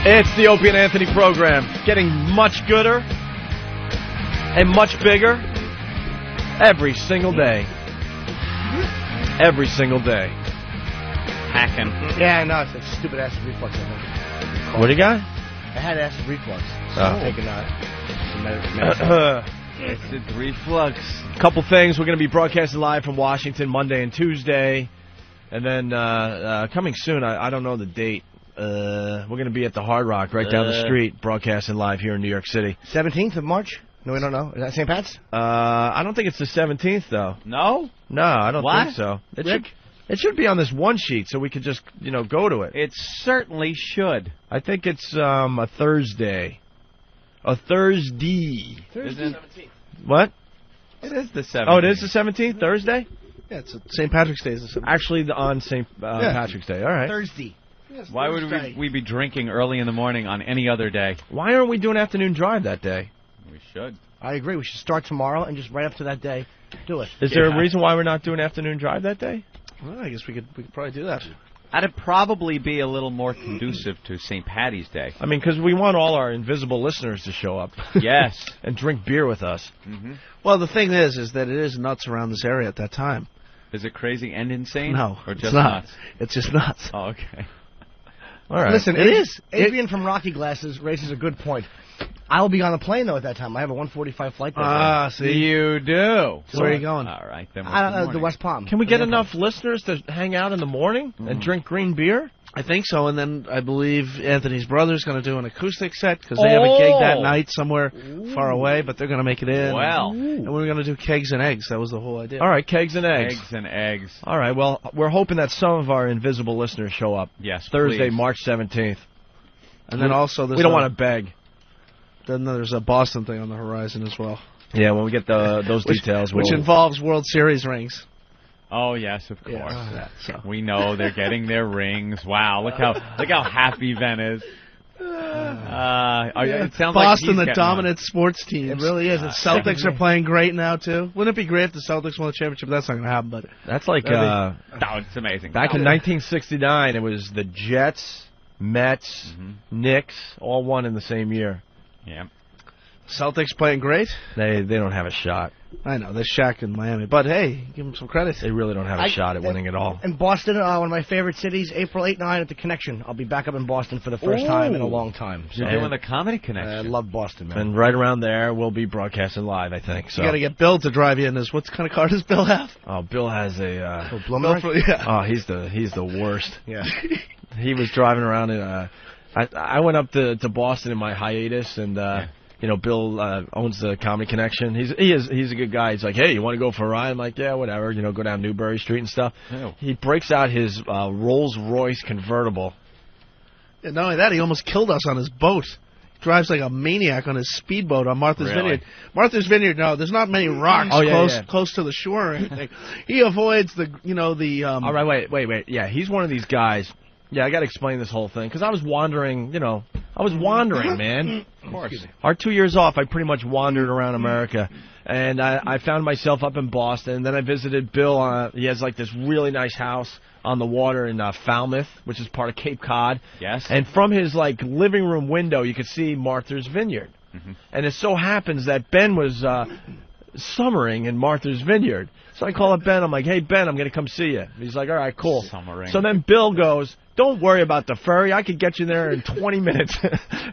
It's the Opie and Anthony program, getting much gooder and much bigger every single day. Every single day. Hacking. Yeah, no, it's a stupid acid reflux, I think. What do you got? I had acid reflux, so I'm taking some medicine. Acid reflux. Couple things. We're going to be broadcasting live from Washington Monday and Tuesday. And then coming soon, I don't know the date. We're going to be at the Hard Rock right down the street, broadcasting live here in New York City. 17th of March? No, we don't know. Is that St. Pat's? I don't think it's the 17th, though. No? No, I don't What? think so. It should be on this one sheet so we could just, go to it. It certainly should. I think it's a Thursday. A Thursday. Thursday? What? It is the 17th. Oh, it is the 17th? Thursday? Yeah, it's St. Patrick's Day is the 17th. Actually, on St. Patrick's Day. All right. Thursday. Yes, Why would we be drinking early in the morning on any other day? Why aren't we doing afternoon drive that day? We should. I agree. We should start tomorrow and just right after that day, do it. Is there a reason why we're not doing afternoon drive that day? Well, I guess we could probably do that. That'd probably be a little more conducive to St. Patty's Day. I mean, because we want all our invisible listeners to show up. Yes. And drink beer with us. Mm-hmm. Well, the thing is that it is nuts around this area at that time. Is it crazy and insane? No, or just it's not. nuts? It's just nuts. Oh, okay. All right. Listen, it is. Adrian from Rocky Glasses raises a good point. I will be on a plane, though, at that time. I have a 1:45 flight. See? You do. So where are you going? All right, then. The West Palm. Can we get enough listeners to hang out in the morning and drink green beer? I think so, and then I believe Anthony's brother's going to do an acoustic set because they have a gig that night somewhere far away, but they're going to make it in. Well. And we're going to do kegs and eggs. That was the whole idea. All right, kegs and eggs. Eggs and eggs. All right, well, we're hoping that some of our invisible listeners show up. Yes, Thursday, please. March 17th. And then also we don't want to beg. Then there's a Boston thing on the horizon as well. Yeah, when we get those details. Which involves World Series rings. Oh yes, of course. So. We know they're getting their rings. Wow, look how happy Ben is. It sounds Boston, like the dominant sports team. It really is. Celtics are playing great now too. Wouldn't it be great if the Celtics won the championship? That's not going to happen. But that's like it's amazing. Back in 1969, it was the Jets, Mets, Knicks, all won in the same year. Yeah. Celtics playing great. They don't have a shot. I know, they're Shaq in Miami. But, hey, give them some credit. They really don't have a shot at winning at all. And Boston, one of my favorite cities, April 8, 9 at the Connection. I'll be back up in Boston for the first time in a long time. So. You're doing the Comedy Connection. I love Boston, man. And right around there, we'll be broadcasting live, I think. So. You got to get Bill to drive you in this. What kind of car does Bill have? Oh, Bill has a... Oh, he's the worst. Yeah. He was driving around in I went up to Boston in my hiatus, and... Bill owns the Comedy Connection. He's a good guy. He's like, hey, you want to go for a ride? I'm like, yeah, whatever. Go down Newbury Street and stuff. Ew. He breaks out his Rolls Royce Convertible. And not only that, he almost killed us on his boat. He drives like a maniac on his speedboat on Martha's Vineyard. Martha's Vineyard, no, there's not many rocks close to the shore or anything. He avoids the. All right, wait. Yeah, he's one of these guys. Yeah, I got to explain this whole thing because I was wandering, man. Of course. Our 2 years off, I pretty much wandered around America, and I found myself up in Boston. Then I visited Bill. He has like this really nice house on the water in Falmouth, which is part of Cape Cod. Yes. And from his like living room window, you could see Martha's Vineyard. Mm-hmm. And it so happens that Ben was summering in Martha's Vineyard. So I call up Ben. I'm like, hey, Ben, I'm going to come see you. He's like, all right, cool. Summering. So then Bill goes, don't worry about the ferry. I could get you there in 20 minutes.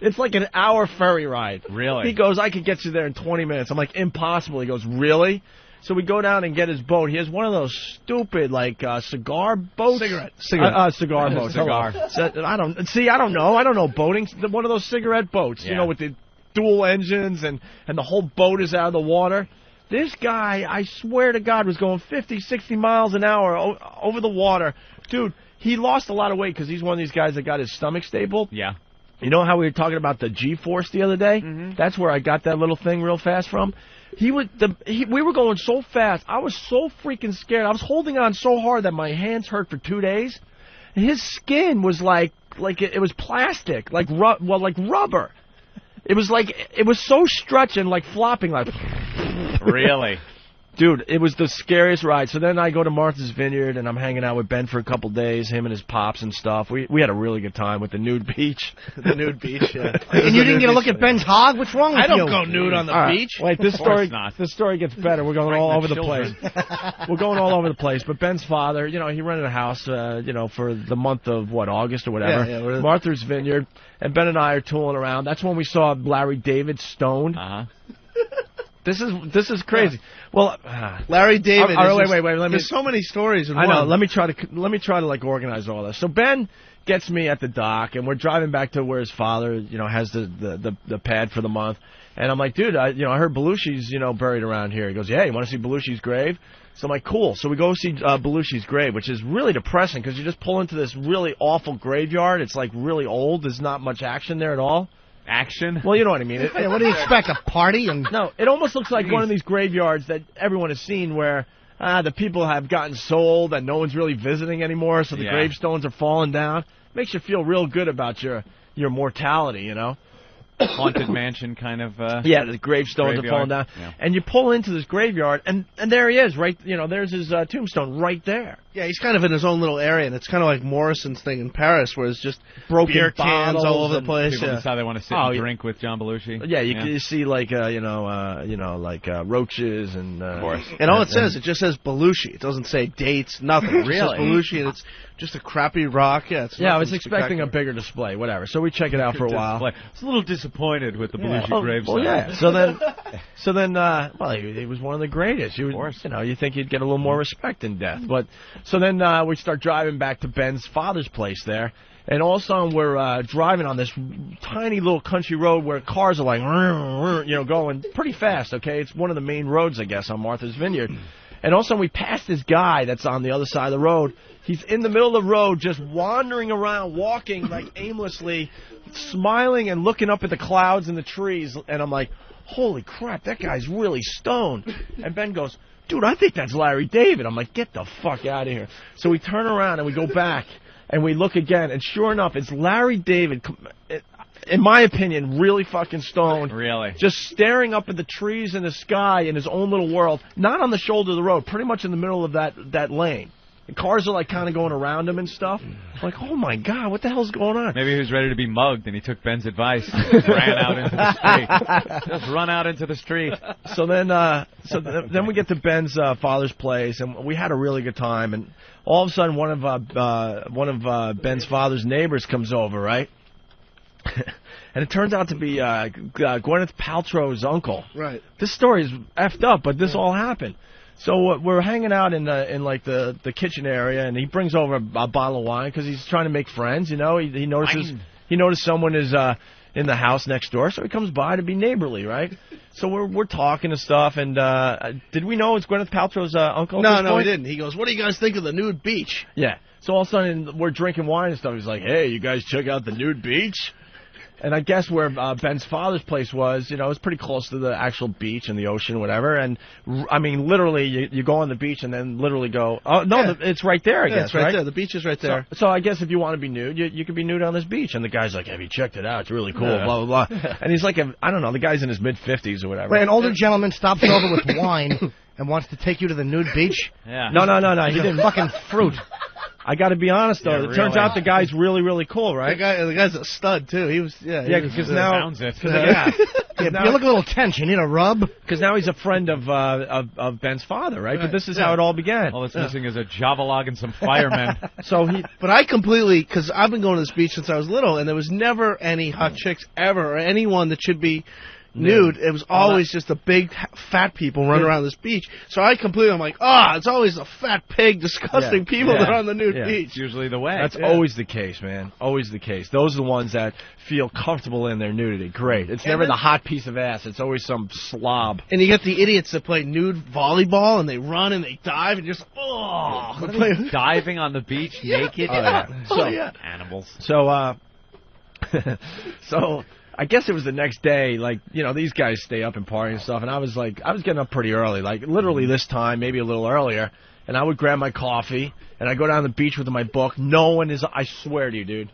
It's like an hour ferry ride. Really? He goes, I could get you there in 20 minutes. I'm like, impossible. He goes, really? So we go down and get his boat. He has one of those stupid, cigar boats. Cigar boats. Cigar. So, I don't know. I don't know boating. One of those cigarette boats, with the dual engines and the whole boat is out of the water. This guy, I swear to God, was going 50, 60 miles an hour over the water. Dude, he lost a lot of weight because he's one of these guys that got his stomach stapled. Yeah. You know how we were talking about the G-force the other day? Mm-hmm. That's where I got that little thing real fast from. We were going so fast. I was so freaking scared. I was holding on so hard that my hands hurt for 2 days. His skin was like it was plastic, like rubber. It was so stretching, like flopping, like. Really? Dude, it was the scariest ride. So then I go to Martha's Vineyard, and I'm hanging out with Ben for a couple days, him and his pops and stuff. We had a really good time with the Nude Beach. The Nude Beach, yeah. And you didn't get a look at Ben's hog? What's wrong with you? I don't go nude on the beach. Wait, this story gets better. We're going all over the place. We're going all over the place. But Ben's father, he rented a house, for the month of, August or whatever. Yeah. Martha's Vineyard. And Ben and I are tooling around. That's when we saw Larry David stoned. Uh-huh. This is crazy. Well, Larry David. Wait. There's so many stories in one. I know. Let me try to like organize all this. So Ben gets me at the dock, and we're driving back to where his father, has the pad for the month. And I'm like, dude, I heard Belushi's, buried around here. He goes, yeah, you want to see Belushi's grave? So I'm like, cool. So we go see Belushi's grave, which is really depressing because you just pull into this really awful graveyard. It's like really old. There's not much action there at all. Action? Well, you know what I mean. What do you expect, a party? No, it almost looks like one of these graveyards that everyone has seen where the people have gotten sold and no one's really visiting anymore, so the gravestones are falling down. Makes you feel real good about your mortality, Haunted mansion kind of. The gravestones are falling down. Yeah. And you pull into this graveyard, and there he is, right? There's his tombstone right there. Yeah, he's kind of in his own little area, and it's kind of like Morrison's thing in Paris, where it's just broken beer cans all over the place. People decide they want to sit and drink with John Belushi. Yeah, you see like roaches and. Of course. And all it just says Belushi. It doesn't say dates, nothing. Really? It says Belushi, and it's just a crappy rock. Yeah, I was expecting a bigger display, whatever. So we check it out for a while. I was a little disappointed with the Belushi gravestone. Well, yeah. So then, he was one of the greatest. Of course. You think you'd get a little more respect in death, but. So then we start driving back to Ben's father's place there, and all of a sudden we're driving on this tiny little country road where cars are like, going pretty fast, okay? It's one of the main roads, I guess, on Martha's Vineyard. And all of a sudden we pass this guy that's on the other side of the road. He's in the middle of the road just wandering around, walking like aimlessly, smiling and looking up at the clouds and the trees. And I'm like, holy crap, that guy's really stoned. And Ben goes, dude, I think that's Larry David. I'm like, get the fuck out of here. So we turn around and we go back and we look again. And sure enough, it's Larry David, in my opinion, really fucking stoned. Really? Just staring up at the trees and the sky in his own little world. Not on the shoulder of the road, pretty much in the middle of that lane. The cars are like kind of going around him and stuff. Like, oh my God, what the hell's going on? Maybe he was ready to be mugged and he took Ben's advice and ran out into the street. Just run out into the street. So then we get to Ben's father's place, and we had a really good time. And all of a sudden, one of Ben's father's neighbors comes over, right? And it turns out to be Gwyneth Paltrow's uncle. Right. This story is effed up, but this all happened. So we're hanging out in the kitchen area, and he brings over a bottle of wine because he's trying to make friends. He noticed someone is in the house next door, so he comes by to be neighborly, right? So we're talking and stuff, and did we know it's Gwyneth Paltrow's uncle? No, we didn't. He goes, "What do you guys think of the Nude Beach?" Yeah. So all of a sudden we're drinking wine and stuff. He's like, "Hey, you guys check out the Nude Beach?" And I guess where Ben's father's place was, it's pretty close to the actual beach and the ocean, whatever. And, I mean, literally, you go on the beach and then literally go, oh, no, yeah. It's right there, I guess, it's right there. The beach is right there. So I guess if you want to be nude, you can be nude on this beach. And the guy's like, have you checked it out? It's really cool, blah, blah, blah. And he's like, I don't know, the guy's in his mid-50s or whatever. Wait, an older gentleman stops over with wine and wants to take you to the nude beach? Yeah. No, he didn't. Fucking fruit. I got to be honest, though. It turns out the guy's really, really cool, right? The guy's a stud, too. He was, because now... Sounds it. You look a little tense. You need a rub? Because now he's a friend of Ben's father, right? But this is how it all began. All that's missing is a Javalog and some firemen. But I completely... Because I've been going to this beach since I was little, and there was never any hot chicks ever, or anyone that should be... nude. It was always just the big fat people running around this beach. So I'm like, it's always the fat pig, disgusting people that are on the nude beach. It's usually the way. That's always the case, man. Always the case. Those are the ones that feel comfortable in their nudity. Great. It's never the hot piece of ass. It's always some slob. And you get the idiots that play nude volleyball, and they run and they dive and just, diving on the beach naked? Animals. So I guess it was the next day, like, these guys stay up and party and stuff, and I was getting up pretty early, like, literally this time, maybe a little earlier, and I would grab my coffee, and I'd go down the beach with my book. No one is, I swear to you, dude,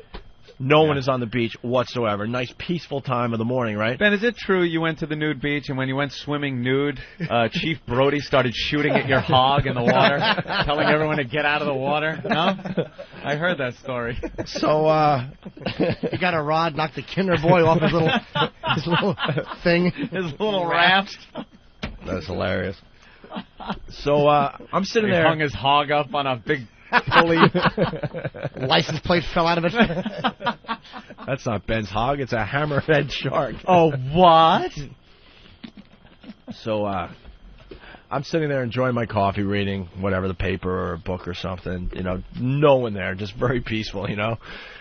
No one is on the beach whatsoever. Nice, peaceful time of the morning, right? Ben, is it true you went to the nude beach, and when you went swimming nude, Chief Brody started shooting at your hog in the water, telling everyone to get out of the water? No? I heard that story. So, he got a rod, knocked the Kinder Boy off his little thing. His little raft. That's hilarious. So, I'm sitting there. He hung his hog up on a big pulley. License plate fell out of it. That's not Ben's hog. It's a hammerhead shark. Oh, what? So, I'm sitting there enjoying my coffee, reading whatever, the paper or a book or something. You know, no one there, just very peaceful, you know.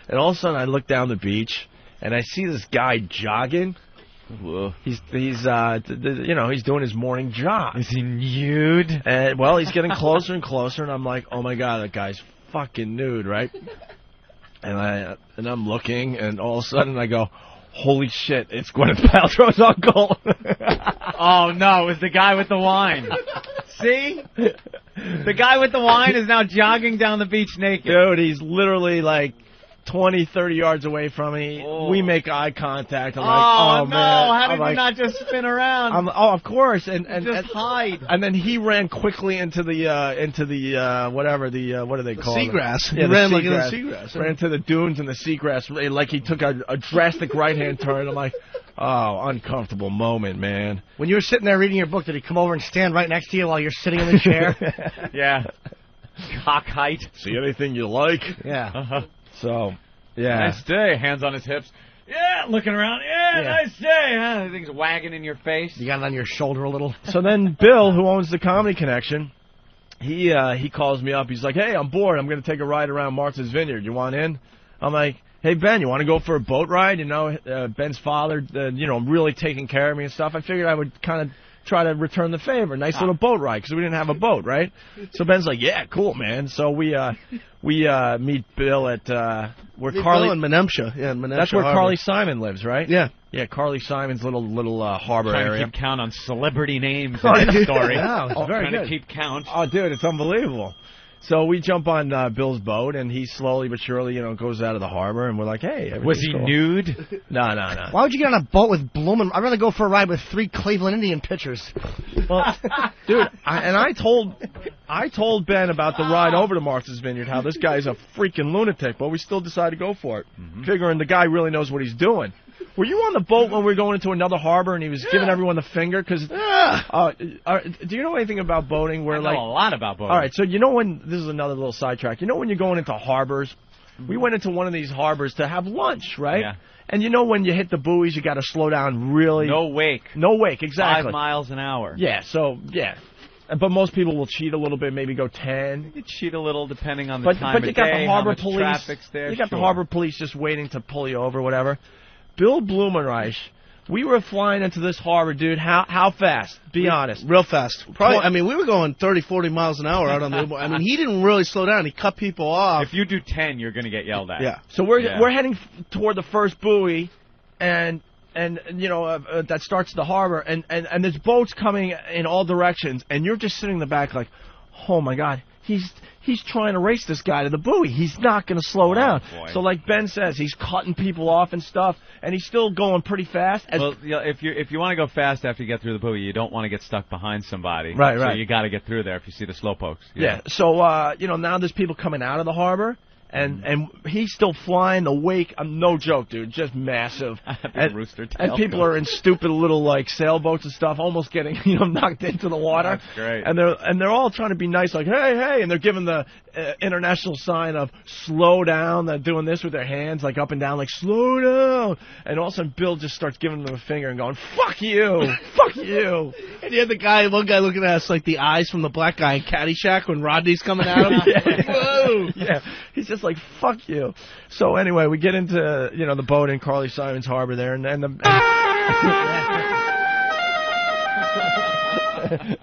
And all of a sudden, I look down the beach, and I see this guy jogging. He's you know, he's doing his morning jog. Is he nude? And well, he's getting closer and closer, and I'm like, oh my god, that guy's fucking nude, right? And I'm looking, and all of a sudden I go, holy shit, it's Gwyneth Paltrow's uncle. Oh no, it was the guy with the wine. See? The guy with the wine is now jogging down the beach naked. Dude, he's literally like 20, 30 yards away from me. Oh. We make eye contact. I'm like, oh no, man. How did you not just spin around? Oh, of course. And just hide. And then he ran quickly into the whatever the what do they call it? Seagrass. Yeah, he ran like in the seagrass. Ran into the dunes and the seagrass like he took a drastic right-hand turn. I'm like, oh, uncomfortable moment, man. When you were sitting there reading your book, did he come over and stand right next to you while you're sitting in the chair? Yeah. Cock height. See anything you like? Yeah. Uh-huh. So, yeah. Nice day. Hands on his hips. Yeah, looking around. Yeah, nice day. Huh? Things wagging in your face. You got it on your shoulder a little. So then Bill, who owns the Comedy Connection, he calls me up. He's like, hey, I'm bored. I'm going to take a ride around Martha's Vineyard. You want in? I'm like, hey, Ben, you want to go for a boat ride? You know, Ben's father, really taking care of me and stuff. I figured I would kind of try to return the favor. Nice little boat ride, because we didn't have a boat, right? So Ben's like, yeah, cool, man. So we meet Bill at where Carly in Menemsha. Yeah, in Menemsha. That's where Harbor. Carly Simon lives, right? Yeah. Yeah, Carly Simon's little harbor Trying area. to keep count on celebrity names in this story. Yeah, it's very Trying good. to keep count. Oh, dude, it's unbelievable. So we jump on Bill's boat, and he slowly but surely, goes out of the harbor, and we're like, hey, was he cool. nude? No. Why would you get on a boat with Bloomin'? I'd rather go for a ride with 3 Cleveland Indian pitchers. Well, dude, I told Ben about the ride over to Martha's Vineyard, how this guy's a freaking lunatic, but we still decided to go for it, figuring the guy really knows what he's doing. Were you on the boat when we were going into another harbor and he was giving everyone the finger? Because do you know anything about boating? Where I know a lot about boating. All right, so when this is another little sidetrack. When you're going into harbors, we went into one of these harbors to have lunch, right? Yeah. And when you hit the buoys, you got to slow down really. No wake. No wake, exactly. 5 miles an hour. Yeah. So yeah. But most people will cheat a little bit, maybe go 10. You cheat a little depending on the time of day, but you got the harbor how much police. traffic's there. You got the harbor police just waiting to pull you over, whatever. Bill Blumenreich, we were flying into this harbor, dude. How fast? Be honest. Real fast. Probably. We were going 30, 40 miles an hour out on the. He didn't really slow down. He cut people off. If you do 10, you're going to get yelled at. Yeah. So we're heading toward the first buoy, and that starts the harbor, and there's boats coming in all directions, and you're just sitting in the back like, oh my God, he's trying to race this guy to the buoy. He's not going to slow down. Boy. So like Ben says, he's cutting people off and stuff, and he's still going pretty fast. Well, if you want to go fast after you get through the buoy, you don't want to get stuck behind somebody. Right. So you got to get through there if you see the slowpokes. Yeah. So now there's people coming out of the harbor. And he's still flying the wake. No joke, dude. Just massive. And rooster tail. And people are in stupid little sailboats and stuff, almost getting knocked into the water. That's great. And they're all trying to be nice, like hey, and they're giving the international sign of slow down. They're doing this with their hands, like up and down, like slow down. And all of a sudden, Bill just starts giving them a finger and going, "Fuck you, fuck you." And you had one guy looking at us like the eyes from the black guy in Caddyshack when Rodney's coming at him. Yeah. Whoa. Yeah. He's just like, fuck you. So anyway, we get into the boat in Carly Simon's harbor there, and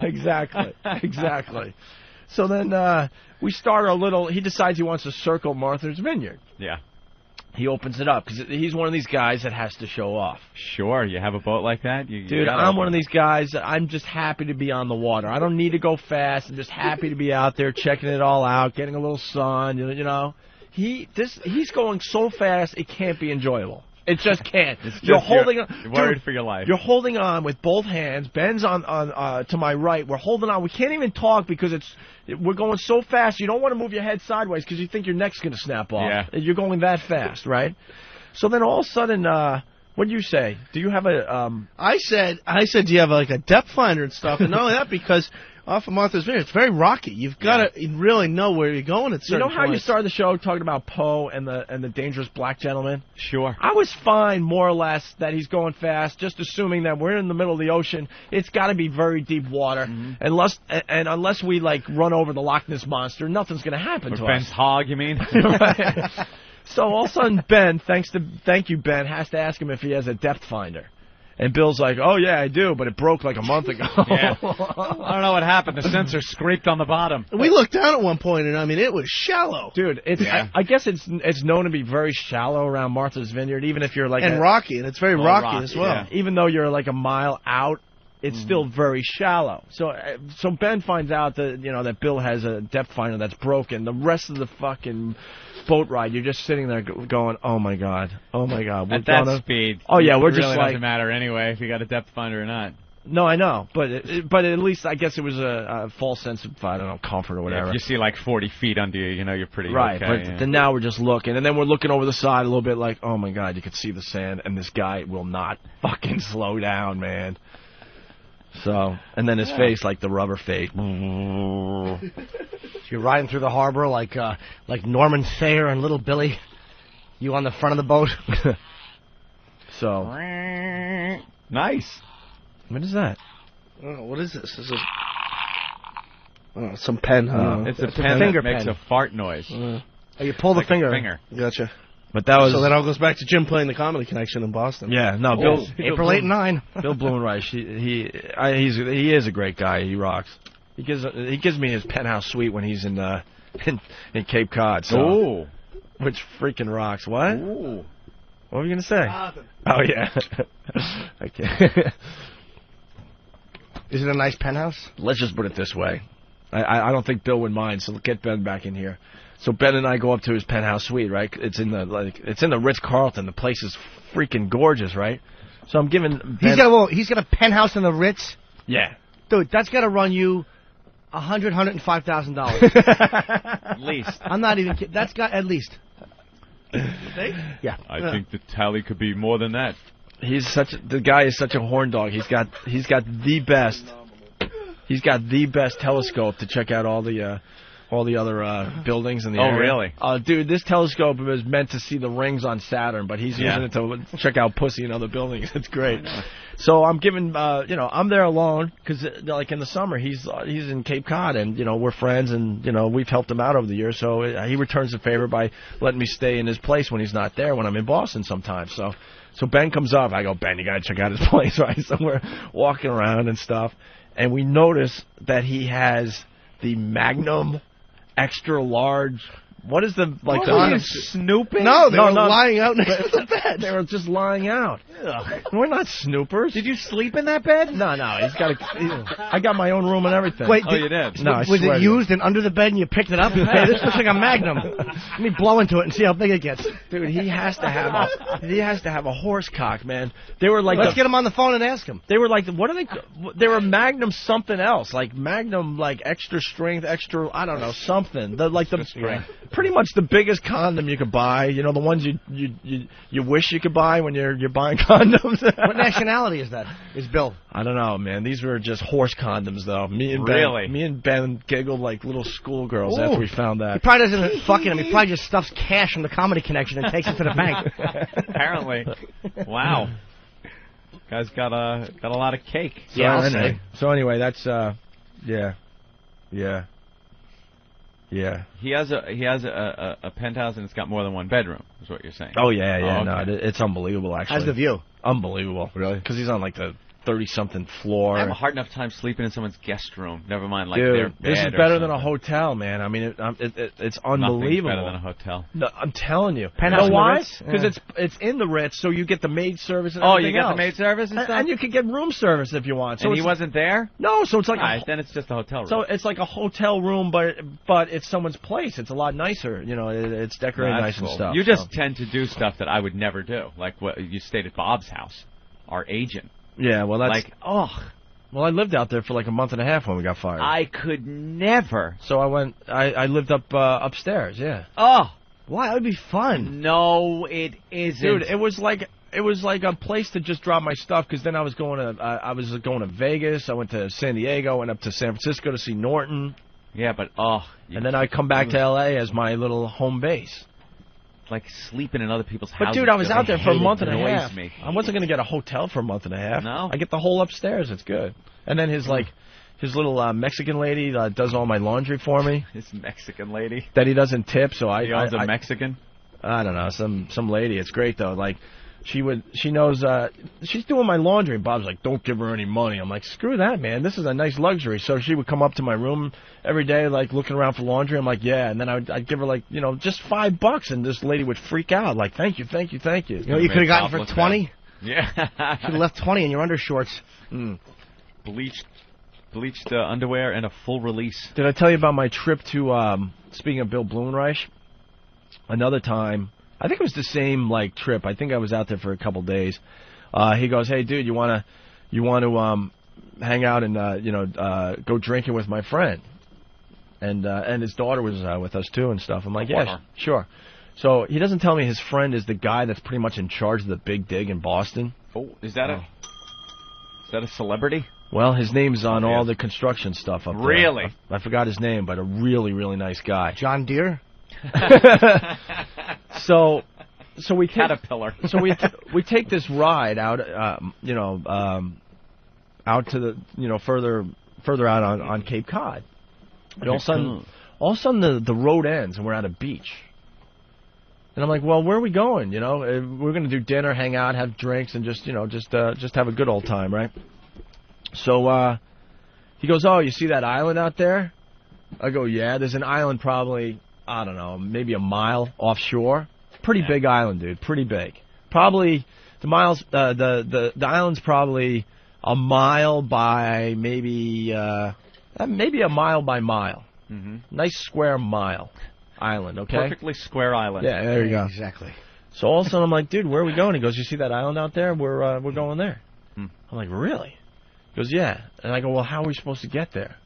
exactly. So then we start our little. He decides he wants to circle Martha's Vineyard. Yeah. He opens it up because he's one of these guys that has to show off. Sure, you have a boat like that? Dude, I'm one of these guys that I'm just happy to be on the water. I don't need to go fast. I'm just happy to be out there checking it all out, getting a little sun, He's going so fast it can't be enjoyable. It just can't. You're worried for your life. You're holding on with both hands. Ben's on to my right. We're holding on. We can't even talk because we're going so fast. You don't want to move your head sideways because you think your neck's going to snap off. Yeah. You're going that fast, right? So then all of a sudden, what did you say? Do you have a? I said, do you have like a depth finder and stuff? And not only that, because off of Martha's Vineyard, it's very rocky. You've got to really know where you're going at certain points. You started the show talking about Poe and the dangerous black gentleman? Sure. I was fine, more or less, that he's going fast, just assuming that we're in the middle of the ocean. It's got to be very deep water. Unless we, like, run over the Loch Ness Monster, nothing's going to happen to Ben's us. hog, you mean? Right. So all of a sudden, Ben, thank you, Ben, has to ask him if he has a depth finder. And Bill's like, oh, yeah, I do, but it broke like a month ago. Yeah. I don't know what happened. The sensor scraped on the bottom. We looked down at one point, and, I mean, it was shallow. Dude, I guess it's known to be very shallow around Martha's Vineyard, even if you're like... And rocky, and it's very rocky as well. Yeah. Even though you're like a mile out, it's still very shallow. So Ben finds out that, that Bill has a depth finder that's broken. The rest of the fucking boat ride, you're just sitting there going, oh my god. At that speed. Oh yeah, we're it just really like. Doesn't matter anyway if you got a depth finder or not. No, I know, but at least I guess it was a false sense of, I don't know, comfort or whatever. Yeah, if you see like 40 feet under you, you're pretty right. Okay, But then now we're just looking, and then we're looking over the side a little bit, like, oh my god, you can see the sand, and this guy will not fucking slow down, man. So, and then his face, like the rubber face. You're riding through the harbor like Norman Thayer and Little Billy. You on the front of the boat. So. Nice. What is that? Oh, what is this? Is it? Oh, some pen. It's a pen that makes a fart noise. Oh, you pull the finger. Gotcha. But that was. So that all goes back to Jim playing the Comedy Connection in Boston. Yeah, no, Bill. April 8 and 9. Bill Blumenreich. He is a great guy. He rocks. He gives me his penthouse suite when he's in Cape Cod. So, ooh. Which freaking rocks. What? Ooh. What were you gonna say? Oh yeah. Okay. Is it a nice penthouse? Let's just put it this way. I don't think Bill would mind. So get Ben back in here. So Ben and I go up to his penthouse suite, right? It's in the Ritz-Carlton. The place is freaking gorgeous, right? So I'm giving Ben... He's got a penthouse in the Ritz? Yeah. Dude, that's got to run you $105,000. At least. I'm not even kidding. That's got at least. Yeah. I think the tally could be more than that. The guy is such a horn dog. He's got the best. He's got the best telescope to check out all the other buildings in the area. Oh, really? Dude, this telescope was meant to see the rings on Saturn, but he's using it to check out pussy in other buildings. It's great. So I'm giving, I'm there alone because, like in the summer, he's in Cape Cod, and we're friends, and we've helped him out over the years. So he returns the favor by letting me stay in his place when he's not there, when I'm in Boston sometimes. So Ben comes up. I go, Ben, you gotta check out his place, right? So we're walking around and stuff, and we notice that he has the Magnum extra large. What is the snooping? No, they were lying out next to the bed. They were just lying out. Ugh. We're not snoopers. Did you sleep in that bed? No. I got my own room and everything. Wait, you did? No, was it used and under the bed and you picked it up? Hey, this looks like a Magnum. Let me blow into it and see how big it gets. Dude, he has to have a horse cock, man. They were like. Let's get him on the phone and ask him. They were like, what are they? They were Magnum something else, like Magnum, like extra strength, extra. I don't know, something. Pretty much the biggest condom you could buy. The ones you wish you could buy when you're buying condoms. What nationality is that? Is Bill? I don't know, man. These were just horse condoms, though. Me and Ben giggled like little schoolgirls after we found that. He probably doesn't fucking him. He probably just stuffs cash from the Comedy Connection and takes it to the bank. Apparently. Wow. Guy's got a lot of cake. So anyway, that's yeah. He has a penthouse and it's got more than one bedroom. Is what you're saying? Oh yeah. Oh, okay. No, it's unbelievable. Actually, how's the view? Unbelievable, really, because he's on like the 30-something floor. I have a hard enough time sleeping in someone's guest room. Never mind, like Dude, their bed. This is better than a hotel, man. I mean, it's unbelievable. Nothing's better than a hotel. No, I'm telling you. Penthouse You know why? Ritz? Because it's in the Ritz, so you get the maid service and Oh, everything you get else. the maid service and stuff? And you can get room service if you want. So and he wasn't there? No, so it's like All right, then it's just a hotel room. So it's like a hotel room, but it's someone's place. It's a lot nicer. You know, it's decorated nice cool. and stuff. You just tend to do stuff that I would never do. Like what you stayed at Bob's house, our agent. Yeah, well, that's... Like, oh... Well, I lived out there for like a month and a half when we got fired. I could never. So I lived upstairs, yeah. Oh! Why? That would be fun. No, it isn't. Dude, it was like a place to just drop my stuff, because then I was going to Vegas, I went to San Diego, went up to San Francisco to see Norton. Yeah, but, and then I come back to L.A. as my little home base. Like sleeping in other people's houses. But dude, I was out there for a month and a half. Me. I wasn't going to get a hotel for a month and a half. No. I get the whole upstairs. It's good. And then his little Mexican lady does all my laundry for me. His Mexican lady. That he doesn't tip, so he owns a Mexican. I don't know, some lady. It's great though. Like she knows she's doing my laundry, and Bob's like, don't give her any money. I'm like, screw that, man. This is a nice luxury. So she would come up to my room every day, like looking around for laundry. I'm like, yeah, and then I'd give her like, just $5, and this lady would freak out, like, thank you. You know, you could have gotten for 20. Yeah, should have left 20 in your undershorts. Bleached underwear and a full release. Did I tell you about my trip to? Speaking of Bill Blumenreich, another time. I think it was the same trip. I think I was out there for a couple days. He goes, "Hey, dude, you want to hang out and go drinking with my friend?" And his daughter was with us too and stuff. I'm like, "Yeah, sure." So he doesn't tell me his friend is the guy that's pretty much in charge of the Big Dig in Boston. Oh, is that a celebrity? Well, his name's on all the construction stuff up there. Really? I forgot his name, but a really, really nice guy. John Deere? So we take Caterpillar. So we take this ride out, out to the further out on Cape Cod. And all of a sudden the road ends and we're at a beach. And I'm like, well, where are we going? We're going to do dinner, hang out, have drinks, and just have a good old time, right? So he goes, oh, you see that island out there? I go, yeah. There's an island probably, I don't know, maybe a mile offshore. Pretty big island, dude. Pretty big. Probably the island's probably a mile by maybe a mile by mile. Mm-hmm. Nice square mile island, okay? Perfectly square island. Yeah, there you go. Exactly. So all of a sudden I'm like, dude, where are we going? He goes, you see that island out there? We're going there. I'm like, really? He goes, yeah. And I go, well, how are we supposed to get there?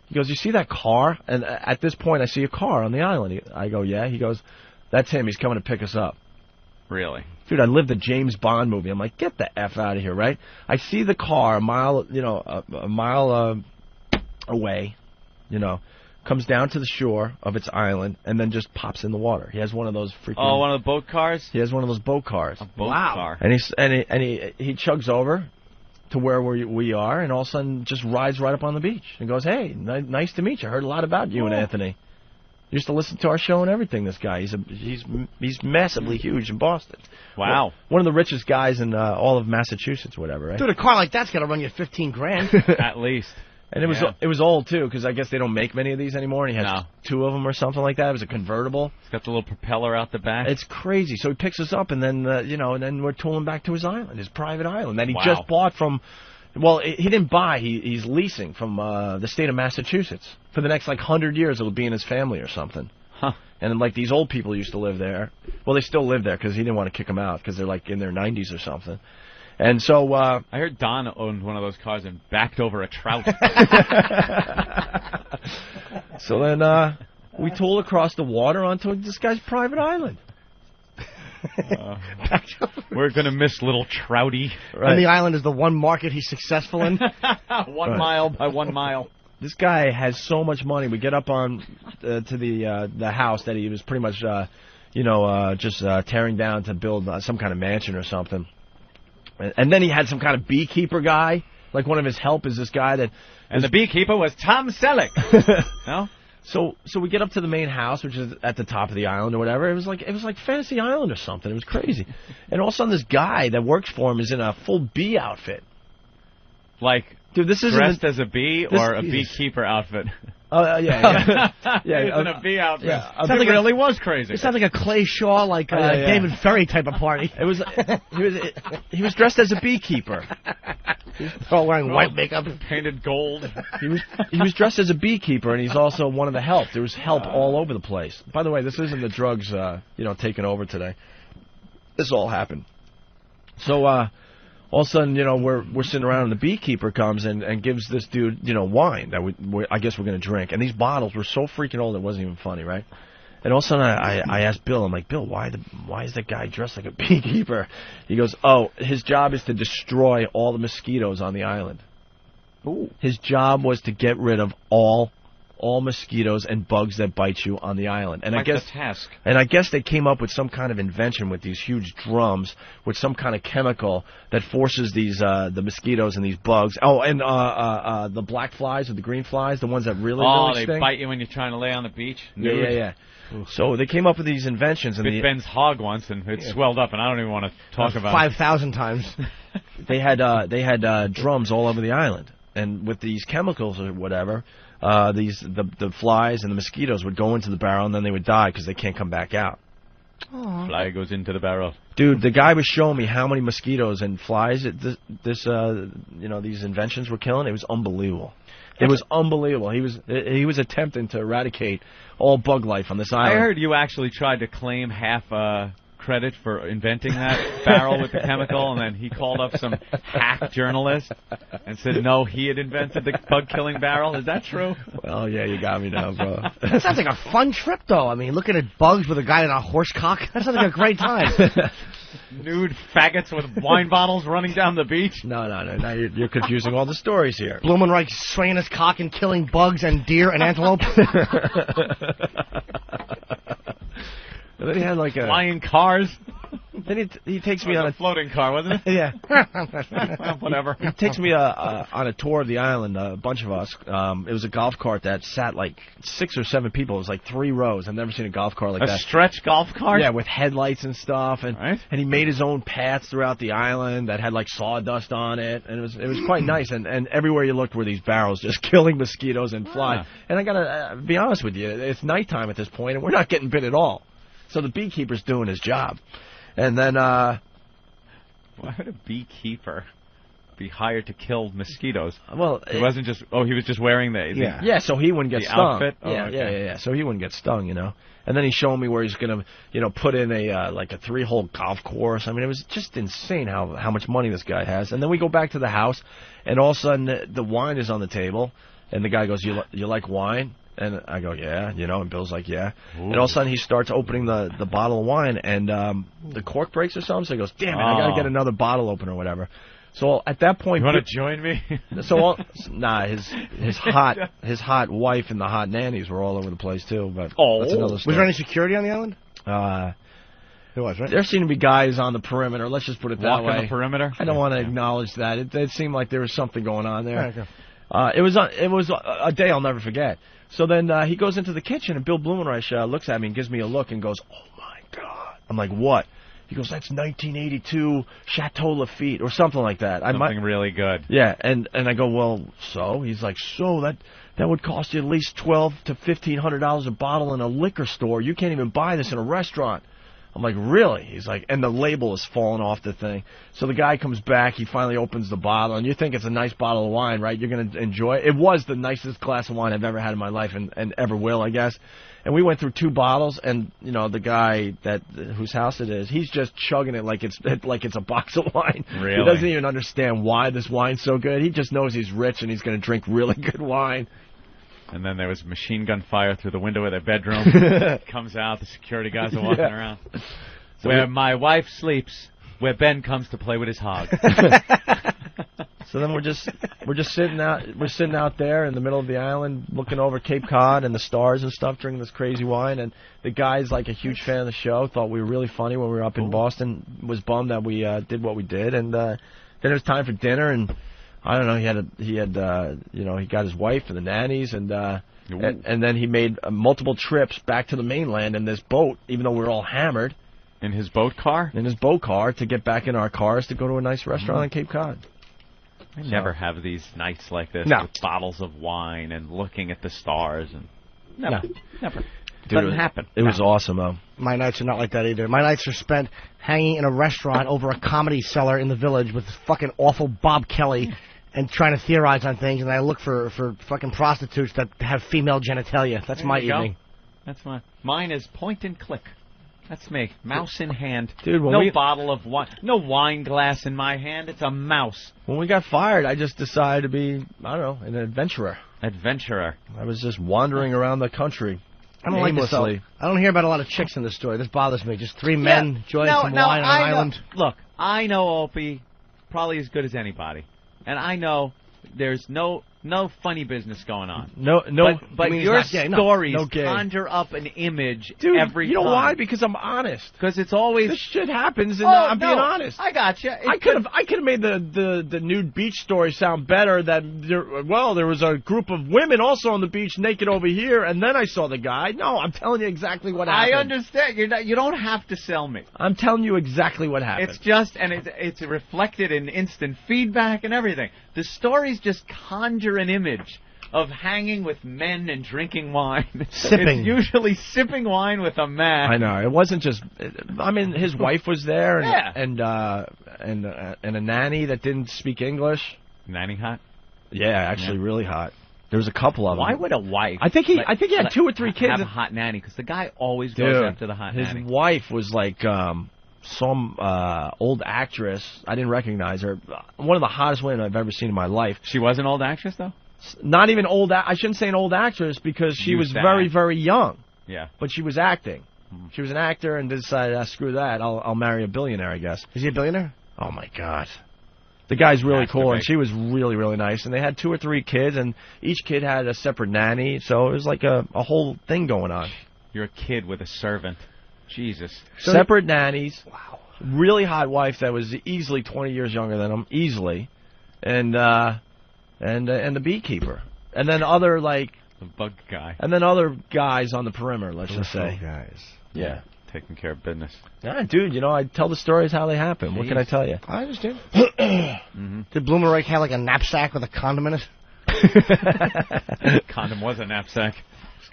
He goes, you see that car? And at this point, I see a car on the island. I go, yeah. He goes, that's him. He's coming to pick us up. Really? Dude, I lived a James Bond movie. I'm like, get the F out of here, right? I see the car a mile away, comes down to the shore of its island, and then just pops in the water. He has one of those freaking... Oh, one of the boat cars? He has one of those boat cars. A boat car. And he chugs over to where we are, and all of a sudden just rides right up on the beach and goes, hey, nice to meet you. I heard a lot about you and Anthony. Used to listen to our show and everything, this guy. He's massively huge in Boston. Wow. One of the richest guys in all of Massachusetts, whatever, right? Dude, a car like that's got to run you $15,000. At least. And it was old, too, because I guess they don't make many of these anymore, and he has two of them or something like that. It was a convertible. It's got the little propeller out the back. It's crazy. So he picks us up, and then, and then we're tooling back to his island, his private island, that he just bought from... Well, he didn't buy. He's leasing from the state of Massachusetts. For the next, 100 years, it'll be in his family or something. Huh. And, these old people used to live there. Well, they still live there because he didn't want to kick them out because they're, in their 90s or something. And so... I heard Don owned one of those cars and backed over a trout. So then we tool across the water onto this guy's private island. We're going to miss little Trouty. Right. And the island is the one market he's successful in. 1 mile by 1 mile. This guy has so much money. We get up on to the house that he was pretty much, just tearing down to build some kind of mansion or something. And then he had some kind of beekeeper guy. One of his help is this guy that... And the beekeeper was Tom Selleck. No? So we get up to the main house, which is at the top of the island or whatever. It was like Fantasy Island or something. It was crazy. And all of a sudden, this guy that works for him is in a full bee outfit. Like, dude, this isn't dressed as a bee or a beekeeper outfit? Oh, yeah. Yeah, in a bee outfit. Yeah, It really was crazy. It sounds like a Clay Shaw, like David Ferry type of party. It was. He was dressed as a beekeeper. They're all wearing white makeup, painted gold. He was dressed as a beekeeper, and he's also one of the help. There was help all over the place. By the way, this isn't the drugs, taking over today. This all happened. So all of a sudden, we're sitting around, and the beekeeper comes and gives this dude, wine that I guess we're going to drink. And these bottles were so freaking old it wasn't even funny, right? And all of a sudden, I asked Bill, I'm like, Bill, why is that guy dressed like a beekeeper? He goes, oh, his job is to destroy all the mosquitoes on the island. Ooh. His job was to get rid of all mosquitoes and bugs that bite you on the island. And like I guess the task. And I guess they came up with some kind of invention with these huge drums with some kind of chemical that forces these the mosquitoes and these bugs. Oh, and the black flies or the green flies, the ones that really they sting. Bite you when you're trying to lay on the beach. Nude. Yeah. So they came up with these inventions. Bit Ben's hog once, and it swelled up, and I don't even want to talk about 5,000 times. They had drums all over the island, and with these chemicals or whatever, the flies and the mosquitoes would go into the barrel, and then they would die because they can't come back out. Aww. Fly goes into the barrel. Dude, the guy was showing me how many mosquitoes and flies these inventions were killing. It was unbelievable. It was unbelievable. He was attempting to eradicate all bug life on this island. I heard you actually tried to claim half credit for inventing that barrel with the chemical, and then he called up some hack journalist and said no, he had invented the bug-killing barrel. Is that true? Well, yeah, you got me now, bro. That sounds like a fun trip, though. I mean, looking at bugs with a guy in a horse cock, that sounds like a great time. Nude faggots with wine bottles running down the beach? No. Now you're confusing all the stories here. Blumenreich swinging his cock and killing bugs and deer and antelope. And then he had like flying cars. Then he takes me on a floating car, wasn't it? Yeah. Whatever. He takes me on a tour of the island. A bunch of us. It was a golf cart that sat like 6 or 7 people. It was like 3 rows. I've never seen a golf cart like that. A stretch golf cart? Yeah, with headlights and stuff. And right. And he made his own paths throughout the island that had like sawdust on it. And it was quite nice. And everywhere you looked were these barrels just killing mosquitoes and flies. And I gotta be honest with you, it's nighttime at this point, and we're not getting bit at all. So the beekeeper's doing his job. And then, why would a beekeeper be hired to kill mosquitoes? Well, he wasn't just. Oh, he was just wearing the so he wouldn't get stung. Outfit? Oh, Yeah. So he wouldn't get stung, And then he's showing me where he's gonna, put in a 3-hole golf course. I mean, it was just insane how much money this guy has. And then we go back to the house, and all of a sudden the wine is on the table, and the guy goes, "You like wine?" And I go, yeah, and Bill's like, yeah. Ooh. And all of a sudden he starts opening the bottle of wine, and the cork breaks or something. So he goes, damn it, I got to get another bottle opener or whatever. So at that point, you want to join me? His hot wife and the hot nannies were all over the place too. But that's another story. Was there any security on the island? There was, right? There seemed to be guys on the perimeter. Let's just put it that way. On the perimeter. I don't want to acknowledge that. It seemed like there was something going on there. Okay. It was a day I'll never forget. So then he goes into the kitchen, and Bill Blumenreich looks at me and gives me a look and goes, "Oh my God!" I'm like, "What?" He goes, "That's 1982 Chateau Lafite or something like that." Something really good. Yeah, and I go, "Well, so?" He's like, "So that would cost you at least $1,200 to $1,500 a bottle in a liquor store. You can't even buy this in a restaurant." I'm like, really? He's like, and the label is falling off the thing. So the guy comes back, he finally opens the bottle, and you think it's a nice bottle of wine, right? You're going to enjoy it. It was the nicest glass of wine I've ever had in my life and ever will, I guess. And we went through 2 bottles, and, the guy whose house it is, he's just chugging it like it's a box of wine. Really? He doesn't even understand why this wine's so good. He just knows he's rich and he's going to drink really good wine. And then there was machine gun fire through the window of their bedroom. Comes out, the security guys are walking around. So where my wife sleeps, where Ben comes to play with his hog. So then we're just sitting out there in the middle of the island, looking over Cape Cod and the stars and stuff, drinking this crazy wine. And the guy's like a huge fan of the show, thought we were really funny when we were up in Boston, was bummed that we did what we did, and then it was time for dinner and. I don't know. He got his wife and the nannies, and then he made multiple trips back to the mainland in this boat, even though we were all hammered. In his boat car? In his boat car to get back in our cars to go to a nice restaurant on Cape Cod. I never have these nights like this with bottles of wine and looking at the stars. And never. Doesn't happen. It was awesome, though. My nights are not like that either. My nights are spent hanging in a restaurant over a Comedy Cellar in the Village with fucking awful Bob Kelly and trying to theorize on things, and I look for fucking prostitutes that have female genitalia. That's my evening. That's mine is point and click. That's me. Mouse in hand. Dude, bottle of wine. No wine glass in my hand. It's a mouse. When we got fired, I just decided to be, I don't know, an adventurer. I was just wandering around the country. I don't like this, though. I don't hear about a lot of chicks in this story. This bothers me. Just three men enjoying some wine on an island. Look, I know Opie probably as good as anybody. And I know there's no funny business going on. But your stories conjure up an image every time. You know why? Because I'm honest. Because it's always... This shit happens, and I'm being honest. I got you. I could have made the nude beach story sound better. That there was a group of women also on the beach naked over here, and then I saw the guy. No, I'm telling you exactly what happened. I understand. You don't have to sell me. I'm telling you exactly what happened. It's just, and it's reflected in instant feedback and everything. The stories just conjure an image of hanging with men and drinking wine. Sipping. It's usually sipping wine with a man. I know. It wasn't just... I mean, his wife was there, and a nanny that didn't speak English. Nanny hot? Yeah, actually really hot. There was a couple of them. Why would a wife... I think he had 2 or 3 kids. Have a hot nanny, because the guy always goes after the hot nanny. His wife was like... some old actress. I didn't recognize her. One of the hottest women I've ever seen in my life. She was an old actress, though? Not even old. I shouldn't say an old actress because she was very, very young. Yeah. But she was acting. She was an actor and decided, screw that. I'll marry a billionaire, I guess. Is he a billionaire? Oh, my God. The guy's really cool, and she was really, really nice. And they had 2 or 3 kids, and each kid had a separate nanny. So it was like a whole thing going on. You're a kid with a servant. Jesus. Separate nannies. Wow. Really hot wife that was easily 20 years younger than him, easily, and the beekeeper, and then other the bug guy, and then other guys on the perimeter. Let's just say guys. Yeah, taking care of business. Yeah, dude. I tell the stories how they happen. Jeez. What can I tell you? I understand. Did Bloomerake have like a knapsack with a condom in it? Condom was a knapsack.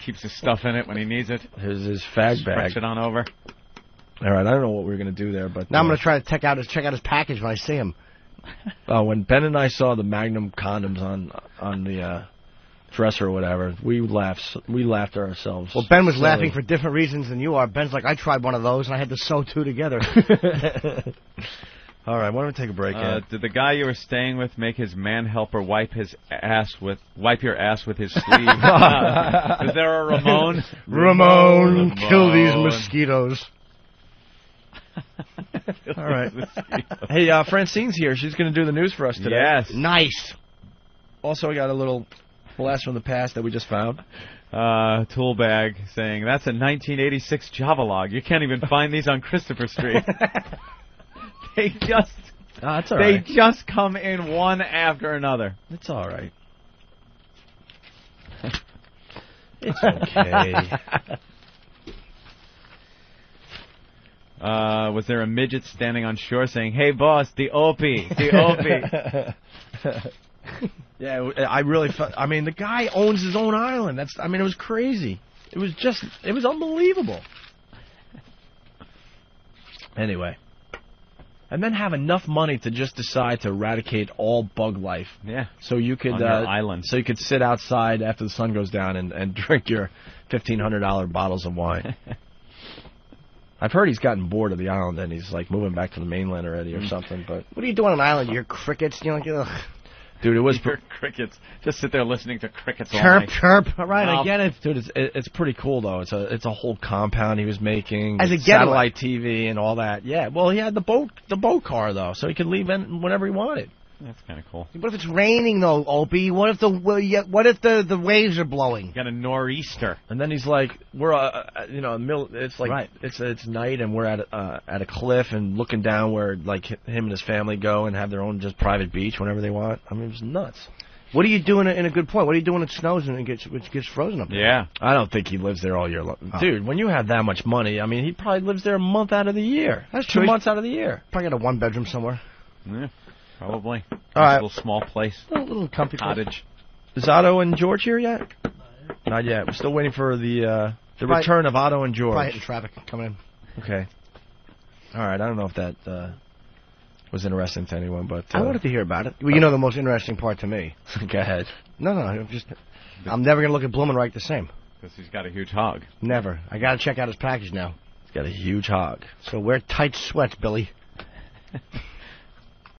Keeps his stuff in it when he needs it. Here's his fag bag. Stretch it on over. All right, I don't know what we're going to do there, but... Now I'm going to try to check out his package when I see him. When Ben and I saw the Magnum condoms on the dresser or whatever, we laughed ourselves. Well, Ben was laughing for different reasons than you are. Ben's like, I tried one of those, and I had to sew 2 together. All right, why don't we take a break? Did the guy you were staying with make his man helper wipe your ass with his sleeve? Is there a Ramone? Ramone, kill these mosquitoes. All right. Hey, Francine's here. She's going to do the news for us today. Yes. Nice. Also, I got a little blast from the past that we just found. Tool bag saying, that's a 1986 Java log. You can't even find these on Christopher Street. They just... that's all right. They just come in one after another. It's all right. It's okay. Was there a midget standing on shore saying, hey, boss, the Opie, the Opie? Yeah, I really felt... I mean, the guy owns his own island. It was crazy. It was unbelievable. Anyway. And then have enough money to just decide to eradicate all bug life. Yeah. So you could... on your island. So you could sit outside after the sun goes down and drink your $1,500 bottles of wine. I've heard he's gotten bored of the island and he's like moving back to the mainland already or something. But what do you do on an island? You hear crickets? You're like, ugh. Dude, it was crickets. Just sit there listening to crickets all chirp, night. chirp. All right, I get it. Dude, it's pretty cool though. It's a whole compound he was making. As a satellite TV and all that. Yeah. Well, he had the boat car though, so he could leave whenever he wanted. That's kind of cool. What if it's raining though, Opie? What if the waves are blowing? You got a nor'easter. And then he's like, we're it's like right. it's night and we're at a cliff and looking down where like him and his family go and have their own just private beach whenever they want. I mean, it was nuts. What do you do in a good point? What do you do when it snows and it gets frozen up there? Yeah. I don't think he lives there all year long. Oh. Dude, when you have that much money, I mean, he probably lives there a month out of the year. That's 2 months out of the year. Probably got a 1-bedroom somewhere. Yeah. Probably. All right. A little small place. A little comfy Cottage. Is Otto and George here yet? Not yet. We're still waiting for the return of Otto and George. Probably hitting traffic coming in. Okay. All right. I don't know if that was interesting to anyone, but I wanted to hear about it. Well, you know the most interesting part to me. Go ahead. No, I'm never gonna look at Blumenreich the same. Because he's got a huge hog. Never. I gotta check out his package now. He's got a huge hog. So wear tight sweats, Billy.